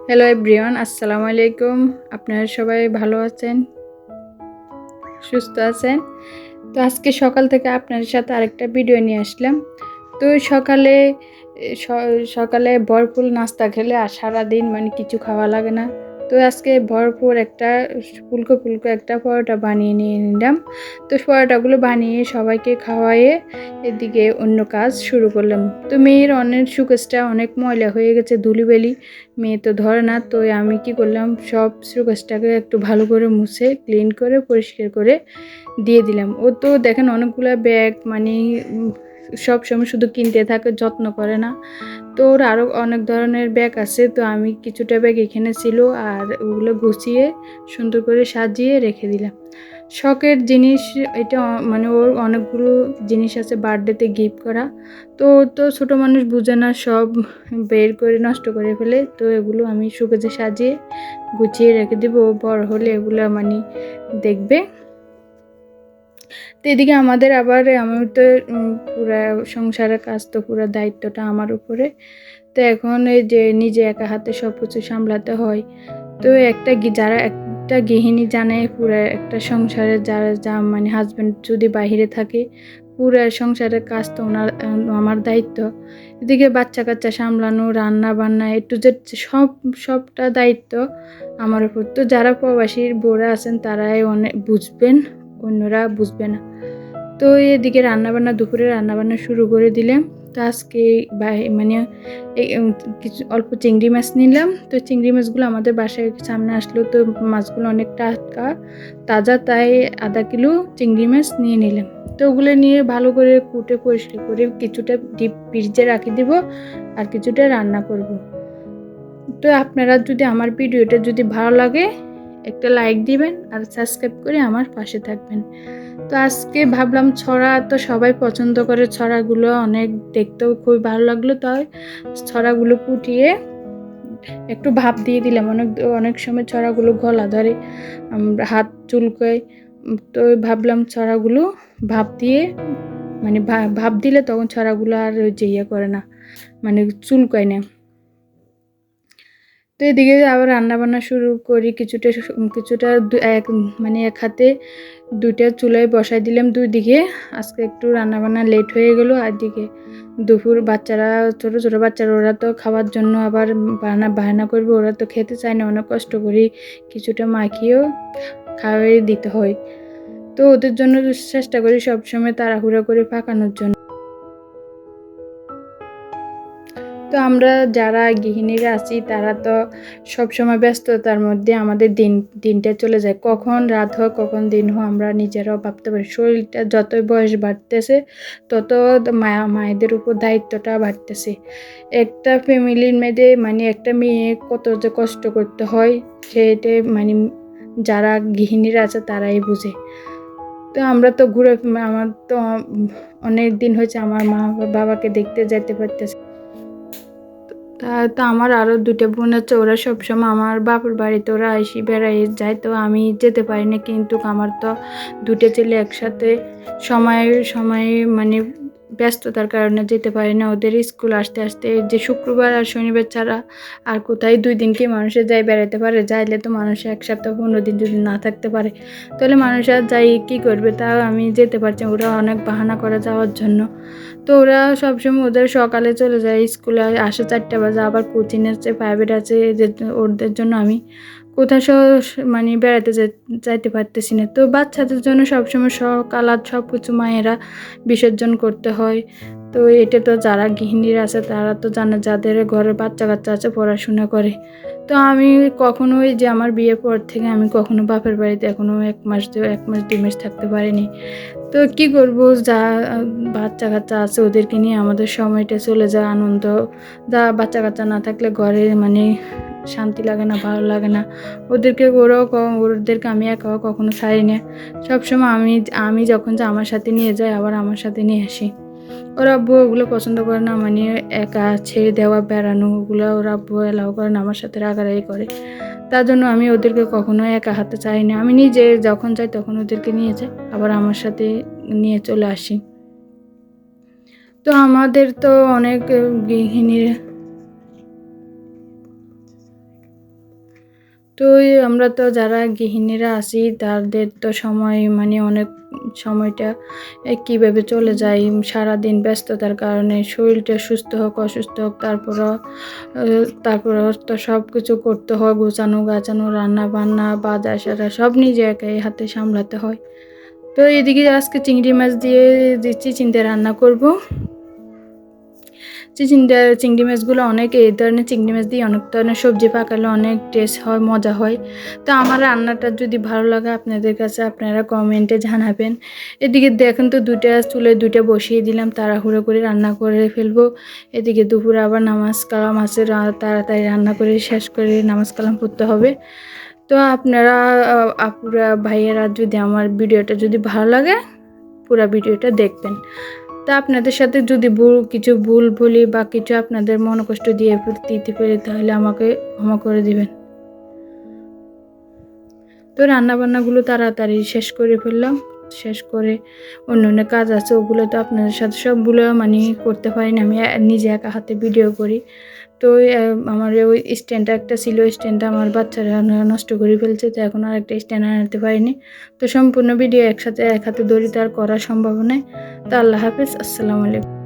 Hello everyone, আসসালামু আলাইকুম। আপনারা সবাই ভালো আছেন, সুস্থ আছেন? তো আজকে সকাল থেকে আপনাদের সাথে আরেকটা ভিডিও নিয়ে আসলাম। তো সকালে ভরপুর নাস্তা খেলে আর সারাদিন কিছু খাওয়া লাগে না। তো আজকে ভরপুর একটা ফুলকো ফুলকো একটা পরোটা বানিয়ে নিয়ে নিলাম। তো পরোটাগুলো বানিয়ে সবাইকে খাওয়ায়ে এদিকে অন্য কাজ শুরু করলাম। তো মেয়ের অনেক শোকেসটা অনেক ময়লা হয়ে গেছে, ধুলিবালি, মেয়ে তো ধরে না। তো আমি কি করলাম, সব শোকেসটাকে একটু ভালো করে মুছে ক্লিন করে পরিষ্কার করে দিয়ে দিলাম। ও তো দেখেন অনেকগুলো ব্যাগ সব সময় শুধু কিনতে থাকে, যত্ন করে না। তো ওর আরও অনেক ধরনের ব্যাগ আছে। তো আমি কিছুটা ব্যাগ এখানে ছিল, আর ওগুলো গুছিয়ে সুন্দর করে সাজিয়ে রেখে দিলাম। শখের জিনিস এটা, ওর অনেকগুলো জিনিস আছে বার্থডেতে গিফট করা। তো ও তো ছোটো মানুষ, বুঝে না, সব বের করে নষ্ট করে ফেলে। তো এগুলো আমি শোকেজে সাজিয়ে গুছিয়ে রেখে দেবো। ও বড় হলে এগুলো দেখবে। তো এদিকে আমার তো পুরা সংসারের কাজ, তো পুরো দায়িত্বটা আমার উপরে। তো এখন এই যে নিজে একা হাতে সব কিছু সামলাতে হয়। তো যারা একটা গৃহিণী জানে পুরো একটা সংসারে, যারা হাজব্যান্ড যদি বাইরে থাকে, পুরো সংসারের কাজ তো আমার দায়িত্ব। এদিকে বাচ্চা কাচ্চা সামলানো, রান্না বান্না, একটু যে সবটা দায়িত্ব আমার উপর। তো যারা প্রবাসীর বউরা আছেন তারাই অনেক বুঝবেন, অন্যরা বুঝবে না। তো এদিকে দুপুরে রান্নাবান্না শুরু করে দিলাম। তো আজকে কিছু অল্প চিংড়ি মাছ নিলাম। তো চিংড়ি মাছগুলো আমাদের বাসায় সামনে আসলো, তো মাছগুলো অনেক তাজা, তাই আধা কিলো চিংড়ি মাছ নিয়ে নিলাম। তো ওগুলো নিয়ে ভালো করে কুটে পরিষ্কার করে কিছুটা ডিপ ফ্রিজে রাখি দিব, আর কিছুটা রান্না করব। তো আপনারা যদি আমার ভিডিওটা যদি ভালো লাগে, একটা লাইক দিবেন আর সাবস্ক্রাইব করে আমার পাশে থাকবেন। তো আজকে ভাবলাম, ছড়া তো সবাই পছন্দ করে, ছড়াগুলো অনেক দেখতেও খুবই ভালো লাগলো, তাই ছড়াগুলো কুটিয়ে একটু ভাপ দিয়ে দিলাম। অনেক সময় ছড়াগুলো গলা ধরে, হাত চুলকায়। তো ভাবলাম ছড়াগুলো ভাপ দিয়ে ভাপ দিলে তখন ছড়াগুলো আর করে না, চুলকায় না। তো এদিকে আবার রান্নাবান্না শুরু করি। কিছুটা এক হাতে দুইটা চুলায় বসাই দিলাম দুই দিকে। আজকে একটু রান্নাবান্না লেট হয়ে গেল। আর দিকে দুপুর বাচ্চারা, ছোটো ছোটো বাচ্চারা, ওরা তো খাওয়ার জন্য আবার বায়না করবে, ওরা তো খেতে চায় না। অনেক কষ্ট করি কিছুটা মাখিয়েও খাওয়াই দিতে হয়। তো ওদের জন্য চেষ্টা করি সবসময় তাড়াহুড়া করে পাকানোর জন্য। তো আমরা যারা গৃহিণীরা আছি তারা তো সবসময় ব্যস্ততার মধ্যে আমাদের দিনটা চলে যায়। কখন রাত হয়, কখন দিন হয়, আমরা নিজেরাও ভাবতে পারি। শরীরটা যতই বয়স বাড়তেছে, তত মায়েদের উপর দায়িত্বটা বাড়তেছে। একটা ফ্যামিলির মধ্যে একটা মেয়ে কত যে কষ্ট করতে হয়, সেটা যারা গৃহিণীরা আছে তারাই বুঝে। তো আমরা তো আমার তো অনেক দিন হয়েছে আমার মা বাবাকে দেখতে যেতে পারতেছে। তো আমার আরও দুটো বোন আছে, ওরা সবসময় আমার বাপের বাড়িতে ওরা বেড়াই যায়। তো আমি যেতে পারি না, কিন্তু আমার তো দুটো ছেলে একসাথে সময় সময় ব্যস্ততার কারণে যেতে পারি না। ওদের স্কুল আসতে আসতে যে শুক্রবার আর শনিবার ছাড়া আর কোথায় 2 দিন কি মানুষে যাই বেড়াতে পারে? যাইলে তো মানুষ 1 সপ্তাহ 15 দিন যদি না থাকতে পারে, তাহলে মানুষ আর যাই কী করবে? তাও আমি যেতে পারছি। ওরা অনেক বাহানা করে যাওয়ার জন্য। তো ওরা সবসময় ওদের সকালে চলে যায়, স্কুলে আসে 4টা বাজে, আবার কোচিং আছে, প্রাইভেট আছে, ওদের জন্য আমি কোথাও বেড়াতে যাইতে পারতেছি না। তো বাচ্চাদের জন্য সবসময় আলাদ সব কিছু মায়েরা বিসর্জন করতে হয়। তো এটা তো যারা গৃহিণীরা আছে তারা তো জানে, যাদের ঘরে বাচ্চা কাচ্চা আছে পড়াশোনা করে। তো আমি কখনোই যে আমার বিয়ের পর থেকে আমি কখনো বাপের বাড়িতে এখনো 1 মাস 2 মাস থাকতে পারিনি। তো কি করব, যা বাচ্চা কাচ্চা আছে ওদেরকে নিয়ে আমাদের সময়টা চলে যায় আনন্দ। বাচ্চা কাচ্চা না থাকলে ঘরে শান্তি লাগে না, ভালো লাগে না। ওদেরকে আমি একা কখনো ছাড়ি না। সবসময় আমি যখন যা আমার সাথে নিয়ে যাই, আবার আমার সাথে নিয়ে আসি। ওর আব্বু ওগুলো পছন্দ করে না, একা ছেড়ে দেওয়া বেড়ানো, ওগুলো ওর আব্বু এলাও করে না, আমার সাথে রাগারাগি করে। তার জন্য আমি ওদেরকে কখনো একা হাতে চাই না। আমি নিজে যখন যাই তখন ওদেরকে নিয়ে যাই, আবার আমার সাথে নিয়ে চলে আসি। তো আমাদের তো অনেক গৃহিণীর তো আমরা তো যারা গৃহিণীরা আছি তাদের তো সময় মানে অনেক সময়টা কীভাবে চলে যায় সারাদিন ব্যস্ততার কারণে শরীরটা সুস্থ হোক অসুস্থ হোক তারপরও তো সব কিছু করতে হয়, গোছানো গাছানো রান্না বান্না বাজার সাজার সব নিজে একাই হাতে সামলাতে হয়। তো এদিকে আজকে চিংড়ি মাছ দিয়ে চিচিঙ্গা রান্না করব। চিংড়ি মাছগুলো অনেক এই ধরনের চিংড়ি মাছ দিয়ে অনেক ধরনের সবজি পাকালে অনেক টেস্ট হয়, মজা হয়। তো আমার রান্নাটা যদি ভালো লাগে আপনাদের কাছে আপনারা কমেন্টে জানাবেন। এদিকে দেখেন তো চুলায় দুইটা বসিয়ে দিলাম, তাড়াহুড়ো করে রান্না করে ফেলবো। এদিকে দুপুরে আবার নামাজ কালাম আছে, তাড়াতাড়ি রান্না করে শেষ করে নামাজ কালাম পড়তে হবে। তো আপনারা আপুরা ভাইয়েরা যদি আমার ভিডিওটা যদি ভালো লাগে পুরো ভিডিওটা দেখবেন। তা আপনাদের সাথে যদি কিছু ভুল বলি বা কিছু আপনাদের মনোকষ্ট দিতে পারি তাহলে আমাকে ক্ষমা করে দিবেন। তো রান্নাবান্নাগুলো তাড়াতাড়ি শেষ করে ফেললাম, শেষ করে অন্য কাজ আছে ওগুলো তো আপনাদের সাথে সবগুলো মানে করতে পারি না, আমি নিজে একা হাতে ভিডিও করি। তো আমার ওই স্ট্যান্ডটা একটা ছিল, স্ট্যান্ডটা আমার বাচ্চারা নষ্ট করে ফেলছে, তো এখন আর একটা স্ট্যান্ড আনতে পারিনি। তো সম্পূর্ণ ভিডিও একসাথে এক হাতে ধরে তো আর করা সম্ভব নয়। তো আল্লাহ হাফেজ, আসসালামু আলাইকুম।